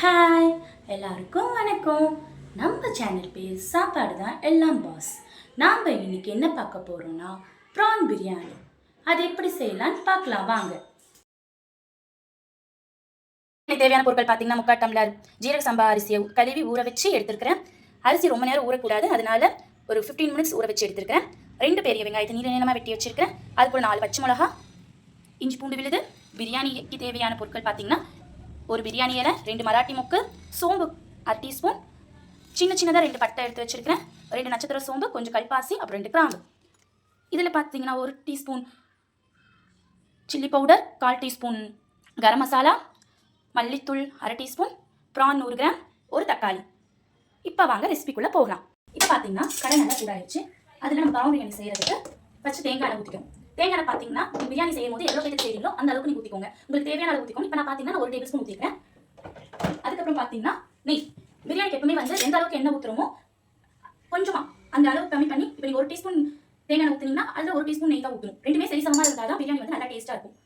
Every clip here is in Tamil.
ஹாய் எல்லாருக்கும் வணக்கம். நம்ம சேனல் பேர் சாப்பாடு தான் எல்லாம் பாஸ். நாம் இன்னைக்கு என்ன பார்க்க போகிறோம்னா ப்ரான் பிரியாணி. அது எப்படி செய்யலான்னு பார்க்கலாம் வாங்க. தேவையான பொருட்கள் பார்த்தீங்கன்னா 3/4 டம்ளர் ஜீரக சம்பா அரிசியை கழுவி ஊற வச்சு எடுத்துருக்கிறேன். அரிசி ரொம்ப நேரம் ஊறக்கூடாது, அதனால ஒரு 15 மினிட்ஸ் ஊற வச்சு எடுத்துருக்கிறேன். 2 பெரிய வெங்காயத்தை நீளமாக வெட்டி வச்சிருக்கிறேன். அதுக்குள்ள 4 பச்சை மிளகா, இஞ்சி பூண்டு விழுது. பிரியாணிக்கு தேவையான பொருட்கள் பார்த்தீங்கன்னா ஒரு பிரியாணி இலை, 2 மராட்டி மொக்கு, சோம்பு 1/2 டீஸ்பூன், சின்னதாக 2 பட்டை எடுத்து வச்சுருக்கிறேன், 2 நட்சத்திர சோம்பு, கொஞ்சம் கல்பாசி, அப்புறம் 2 கிராம்பு. இதில் பார்த்தீங்கன்னா 1 teaspoon chilli powder, 1/4 teaspoon garam masala, மல்லித்தூள் 1/2 டீஸ்பூன், ப்ரான் 100 கிராம், ஒரு தக்காளி. இப்போ வாங்க ரெசிபிக்குள்ளே போகலாம். இப்போ பார்த்தீங்கன்னா கடை நல்லா சூடாகிடுச்சு. அதில் நம்ம ப்ரான் பிரியாணி செய்கிறதுக்கு ஃபஸ்ட்டு தேங்காய் ஊற்றிக்கணும். தேங்காய் பார்த்தீங்கன்னா பிரியாணி செய்யும் போது எவ்வளோ பேருக்கு செய்கிறீங்களோ அந்த அளவுக்கு நீங்கள் ஊற்றிக்கோங்க. உங்களுக்கு தேவையான அளவு ஊற்றிக்கோங்க. இப்போ நான் பார்த்தீங்கன்னா 1 டேபிள் ஸ்பூன் ஊற்றிக்கிறேன். அதுக்கப்புறம் பார்த்தீங்கன்னா நெய். பிரியாணிக்கு எப்பவுமே வந்து எந்த அளவுக்கு எண்ணெய் ஊற்றுறோமோ கொஞ்சமாக அந்த அளவுக்கு கம்மி பண்ணி, இப்போ நீங்கள் 1 டீஸ்பூன் தேங்காய் ஊற்றினீங்கன்னா அதில் 1 டீஸ்பூன் நெய் தான் ஊற்றணும். ரெண்டுமே சரி சமமாக இருந்தால் தான் பிரியாணி வந்து நல்லா டேஸ்ட்டாக இருக்கும்.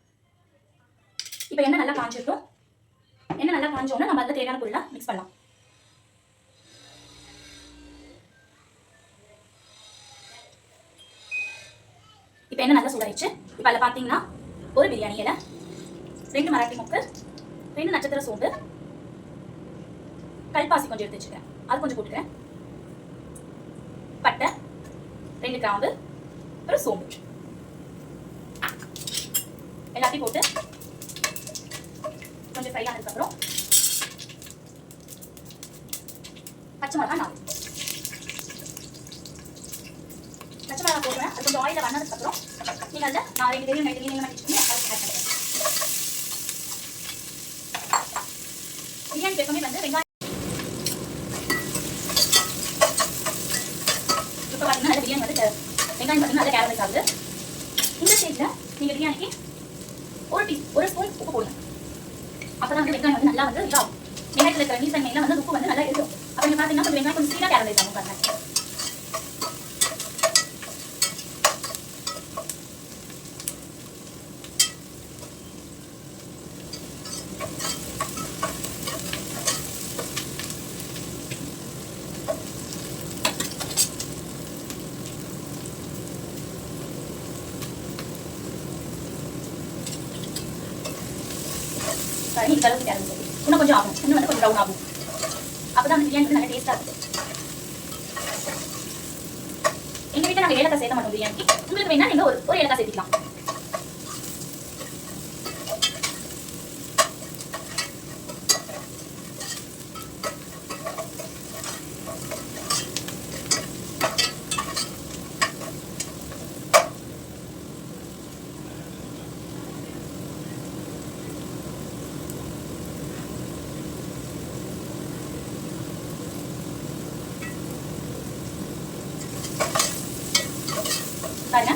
இப்போ எண்ணெய் நல்லா காஞ்சிருக்கும். எண்ணெய் நல்லா காஞ்சோன்னா நம்ம அதில் தேவையான பொருளாக மிக்ஸ் பண்ணலாம். இப்போ என்ன நல்லா சூடாயிடுச்சு. இப்போ அதில் பார்த்தீங்கன்னா ஒரு பிரியாணி இலை, 2 மராட்டி மொக்கு, 2 நட்சத்திர சோம்பு, கல்பாசி கொஞ்சம் எடுத்து வச்சுக்கிறேன், அது கொஞ்சம் போட்டுக்கிறேன், பட்டை 2 கிராம்பு, அப்புறம் சோம்பு எல்லாத்தையும் போட்டு கொஞ்சம் ஃப்ரை ஆனதுக்கப்புறம் பச்சை மிளகா 4 பச்சை மிளகா போடுறேன். அது கொஞ்சம் ஆயில வந்ததுக்கப்புறம் நீங்கள் அதில் நான் 2 பெரிய வெங்காயத்தை நீளமாக வச்சுக்கோங்க, அதை ஆட் பண்ணுறேன். பிரியாணிக்கு எப்பவுமே வந்து வெங்காயம் இப்போ பார்த்தீங்கன்னா நல்ல பிரியாணி வந்து வெங்காயம் பார்த்தீங்கன்னா நல்ல கேரமைஸ் ஆகுது. இந்த ஸ்டேஜில் நீங்கள் பிரியாணிக்கு ஒரு ஸ்பூன் உப்பு போடுங்க. அப்போ தான் வந்து வெங்காயம் வந்து நல்லா வந்து இதாகும். வெங்காயத்தில் இருக்கிற நீர்த்தன்மையில் வந்து உப்பு வந்து நல்லா இருக்கும். அப்போ நீங்கள் பார்த்தீங்கன்னா கொஞ்சம் வெங்காயம் கொஞ்சம் ஸ்பீடாக கேரமைஸ் ஆகும். பாருங்க, இந்த அளவுக்கு கேரமைஸ் ஆகும். இன்னும் கொஞ்சம் ஆகும், இன்னும் வந்து கொஞ்சம் ப்ரௌன் ஆகும். அப்போ தான் அந்த பிரியாணி வந்து நல்லா டேஸ்ட்டாக இருக்கும். எங்கள் வீட்டில் நாங்கள் ஏலக்காய் சேர்க்க மாட்டோம் பிரியாணிக்கு. உங்களுக்கு வேணா நீங்கள் ஒரு ஏலக்காய் சேர்த்துக்கலாம். பாருங்க,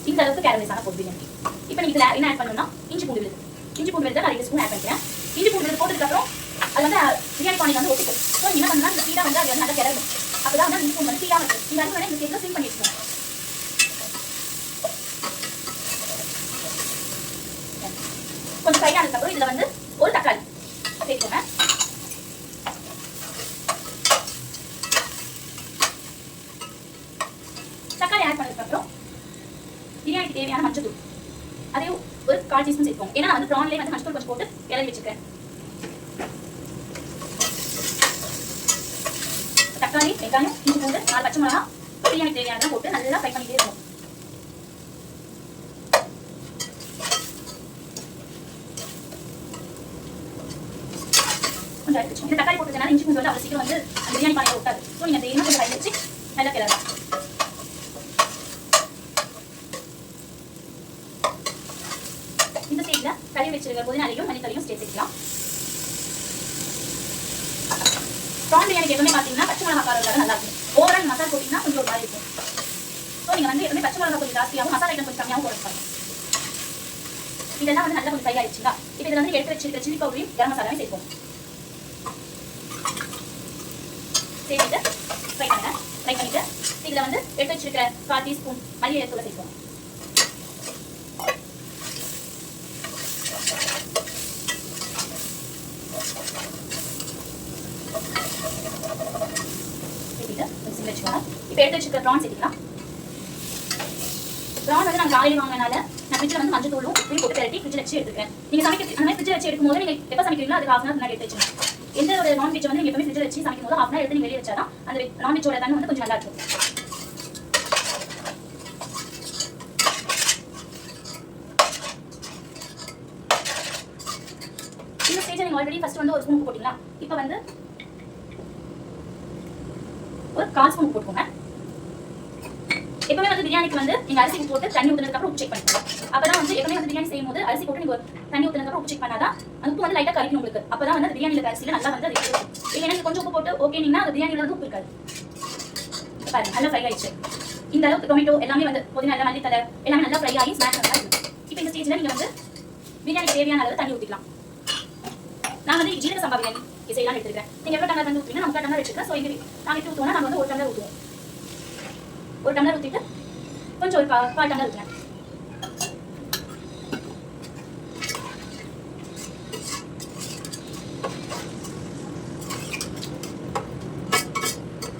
இந்த அளவுக்கு கேரமைஸான போட்டு பிரியாணி. இப்போ நீங்கள் இதில் என்ன ஆட் பண்ணணும்னா இஞ்சி பூண்டு விழுது. இஞ்சி பூண்டு விழுது நான் 2 ஸ்பூன் ஆட் பண்ணிக்கிறேன். இஞ்சி பூண்டு விழுது போட்டதுக்கப்புறம் அது வந்து பிரியாணி பானைக்கு வந்து ஒட்டிக்கும். ஸோ நீங்கள் என்ன பண்ணலாம், இந்த ஸ்பீடாக வந்து அது வந்து நல்லா கிளறணும். அப்போ தான் வந்து இஞ்சி பூண்டு வந்து ஸ்பீடாக இருக்கும். நீங்கள் அதுக்கு இந்த ஸ்டேஜில் சிம் பண்ணி வச்சுக்கோங்க. கொஞ்சம் ஃப்ரை ஆனதுக்கப்புறம் இதில் வந்து ஒரு தக்காளி சேர்த்துக்கோங்க. தக்காளி ஆட் பண்ணதுக்கப்புறம் பிரியாணிக்கு தேவையான மஞ்சள் அதே ஒரு 1/4 டீஸ்பூன் சேர்த்துக்கோங்க. ஏன்னா நான் வந்து ப்ரான்லேயே வந்து மஞ்சள் கொஞ்சம் போட்டு கிளறி வச்சுக்கிறேன். தக்காளி, வெங்காயம், இஞ்சி பூண்டு, 4 பச்சை மிளகா, பிரியாணி தேவையானதான் போட்டு நல்லா ஃப்ரை பண்ணிட்டே இருக்கும். கொஞ்சம் எடுத்து வச்சுக்கோங்க. இந்த தக்காளி போட்டதுனால இஞ்சி பூண்டு வந்து அவ்வளோ சீக்கிரம் வந்து அந்த பிரியாணி பானையில் ஒட்டாது. ஸோ நீங்கள் டெய்லியும் கொஞ்சம் ஃப்ரை வச்சு நல்லா கிளறலாம். இந்த ஸ்டேஜில் கறி வச்சிருக்கிற புதினாலையும் மல்லித்தலையும் சேர்த்துக்கலாம். ப்ரான் பிரியாணிக்கு எப்பவுமே பார்த்தீங்கன்னா பச்சை மிளகா காரம் நல்லா இருக்கும். ஓவரால் மசாலா போட்டிங்கன்னா கொஞ்சம் ஒரு மாதிரி இருக்கும். ஸோ நீங்கள் வந்து எப்பவுமே பச்சை மிளகா கொஞ்சம் ஜாஸ்தியாகவும் மசாலா ஐட்டம் கொஞ்சம் கம்மியாகவும் போடுறது. இதெல்லாம் வந்து நல்லா கொஞ்சம் ஃப்ரை ஆயிடுச்சுங்களா. இப்போ இதில் வந்து எடுத்து வச்சிருக்கிற சில்லி பவுடரையும் கரம் மசாலாவையும் சேர்ப்போம். சேர்த்துட்டு ஃப்ரை பண்ணிட்டு இதில் வந்து எடுத்து வச்சிருக்கிற 1/4 டீஸ்பூன் மல்லி இலைத்தூளை சேர்ப்போம். வச்சுக்கோங்க. இப்போ எடுத்து வச்சுருக்க ப்ரான் சேர்த்துக்கலாம். ப்ரான் வந்து நான் காலையில் வாங்கினால நான் ஃப்ரிட்ஜில் வந்து மஞ்சள் தூளும் உப்பையும் போட்டு பெரட்டி ஃப்ரிட்ஜில் வச்சு எடுத்துக்கிறேன். நீங்கள் சமைக்க அந்த மாதிரி ஃப்ரிட்ஜில் வச்சு எடுக்கும்போது நீங்கள் எப்போ சமைக்கிறீங்களோ அதுக்கு 1/2 hour முன்னாடி எடுத்து வச்சுருங்க. எந்த ஒரு நான்வெஜ் வந்து நீங்கள் எப்பவுமே ஃப்ரிட்ஜில் வச்சு சமைக்கும் போது 1/2 hour எடுத்து நீங்கள் வெளியே வச்சாதான் அந்த நான்வெஜ்ஜோட தண்ணி வந்து கொஞ்சம் நல்லா இருக்கும். இந்த ஸ்டேஜை நீங்கள் ஆல்ரெடி ஃபர்ஸ்ட் வந்து ஒரு ஸ்பூன் உப்பு போட்டிங்களா, இப்போ வந்து ஒரு 1/4 ஸ்பூன் உப்பு போட்டுக்கோங்க. எப்பவுமே வந்து பிரியாணிக்கு வந்து நீங்க அரிசி போட்டு தண்ணி ஊத்துனதுக்கு அப்புறம் உப்பு செக் பண்ணிக்கோங்க. அப்பதான் வந்து எப்பவுமே வந்து பிரியாணி செய்யும் போது அரிசி போட்டு நீங்க தண்ணி ஊத்துனதுக்கு அப்புறம் உப்பு செக் பண்ணாதான் அந்த உப்பு வந்து லைட்டா கறிக்கணும் உங்களுக்கு. அப்பதான் வந்து பிரியாணில அரிசியில நல்லா வந்து அது இருக்கும். இல்லைன்னா நீங்க கொஞ்சம் உப்பு போட்டு ஓகேனீங்கன்னா அது பிரியாணில வந்து உப்பு இருக்காது. பாருங்க நல்லா ஃப்ரை ஆயிடுச்சு. இந்த அளவுக்கு டொமேட்டோ எல்லாமே வந்து புதினா எல்லாம் மல்லி தலை எல்லாமே நல்லா ஃப்ரை ஆகி ஸ்மாஷ் நல்லா இருக்கு. இப்போ இந்த ஸ்டேஜ்ல நீங்க வந்து பிரியாணிக்கு தேவையான அளவு தண்ணி ஊத்திக்கலாம். நான் வந்து ஜீரக சம்பா பிரியாணி செய்யலாம் எடுத்துக்கிறேன். நீங்க எவ்வளவு டம்ளர் வந்து ஊத்துவீங்க, நான் 3 டம்ளர் வச்சிருக்கேன். ஸோ நாங்க எப்படி ஊற்றுவோம்னா நாங்கள் வந்து 1 டம்ளர் ஊற்றுவோம். 1 டம்ளர் ஊற்றிட்டு கொஞ்சம் ஒரு 1/4 டம்ளர் ஊற்றுறேன்.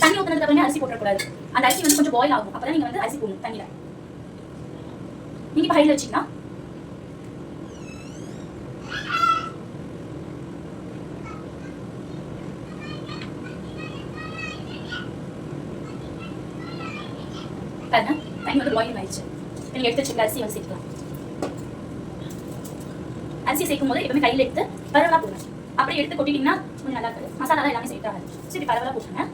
தண்ணி ஊற்றுனதுக்கு அப்புறமே அரிசி போட்டுறக்கூடாது. அந்த அரிசி வந்து கொஞ்சம் பாயில் ஆகும். அப்பதான் நீங்க வந்து அரிசி போடணும் தண்ணியில. நீங்க இப்போ ஹைல வச்சிங்கன்னா பாருங்க தண்ணி வந்து பாயில் ஆயிடுச்சு. நீங்க எடுத்து வச்சுக்க அரிசி வந்து சேர்க்கலாம். அரிசி சேர்க்கும் போது எப்பவுமே கையில் எடுத்து பரவலா போடுங்க. அப்படியே எடுத்து கொட்டிட்டீங்கன்னா கொஞ்சம் நல்லா இருக்காது. மசாலா எல்லாமே செட் ஆகாது. சரி பரவலா போட்டுருங்க.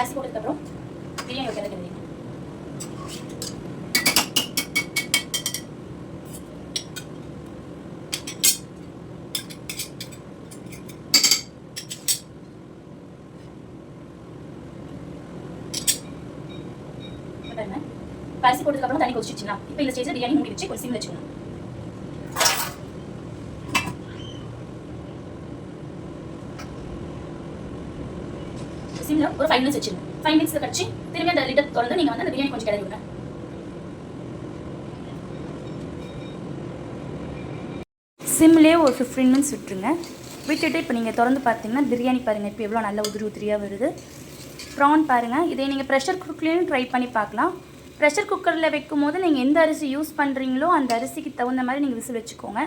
அரிசி போட்டதுக்கப்புறம் பிரியாணி வைக்கிறது கிடையாது. அரிசி போட்டதுக்கப்புறம் தண்ணி கொதிச்சுச்சுன்னா இப்போ இந்த ஸ்டேஜில் பிரியாணி மூடி வச்சு கொஞ்சம் சிம்ல வச்சுக்கணும். சிம்ல ஒரு 5 minutes வச்சிருங்க. 5 minutes கழிச்சு திரும்பி அந்த லிட் திறந்து நீங்க வந்து அந்த பிரியாணி கொஞ்சம் கிளறி விடுங்க. சிம்லேயே ஒரு 15 minutes விட்டுருங்க. விட்டுட்டு இப்போ நீங்கள் திறந்து பார்த்தீங்கன்னா பிரியாணி பாருங்கள் இப்போ எவ்வளோ நல்லா உதிரி உதிரியாக வருது. ப்ரான் பாருங்கள். இதை நீங்கள் ப்ரெஷர் குக்கர்லேயும் ட்ரை பண்ணி பார்க்கலாம். ப்ரெஷர் குக்கரில் வைக்கும் போது நீங்கள் எந்த அரிசி யூஸ் பண்ணுறீங்களோ அந்த அரிசிக்கு தகுந்த மாதிரி நீங்கள் விசில் வச்சுக்கோங்க.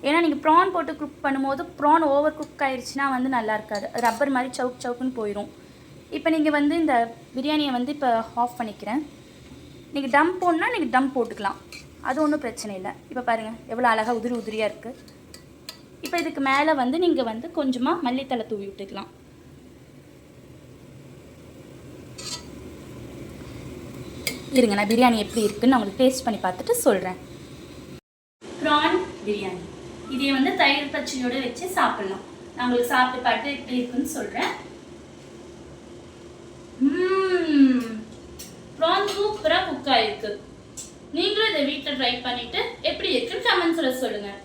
ஏன்னா நீங்கள் ப்ரான் போட்டு குக் பண்ணும்போது ப்ரான் ஓவர் குக் ஆயிடுச்சுன்னா வந்து நல்லா இருக்காது. ரப்பர் மாதிரி சவுக் சவுக்குன்னு போயிடும். இப்போ நீங்கள் வந்து இந்த பிரியாணியை வந்து இப்போ ஆஃப் பண்ணிக்கிறேன். நீங்கள் டம் போடணுன்னா நீங்கள் டம் போட்டுக்கலாம், அது ஒன்றும் பிரச்சனை இல்லை. இப்போ பாருங்கள் எவ்வளோ அழகாக உதிரி உதிரியாக இருக்குது. இப்போ இதுக்கு மேலே வந்து நீங்கள் வந்து கொஞ்சமாக மல்லித்தலை தூவி விட்டுக்கலாம். இருங்க நான் பிரியாணி எப்படி இருக்குன்னு நான் உங்களுக்கு டேஸ்ட் பண்ணி பார்த்துட்டு சொல்கிறேன். ப்ரான் பிரியாணி இதை வந்து தயிர் பச்சடியோடு வச்சு சாப்பிட்லாம். நான் உங்களுக்கு சாப்பிட்டு பார்த்து எப்படி இருக்குன்னு சொல்கிறேன். ப்ரான் சூப்பராக குக் ஆகிருக்கு. நீங்களும் இதை வீட்டில் ட்ரை பண்ணிவிட்டு எப்படி இருக்குன்னு கமெண்ட்ஸில் சொல்லுங்கள்.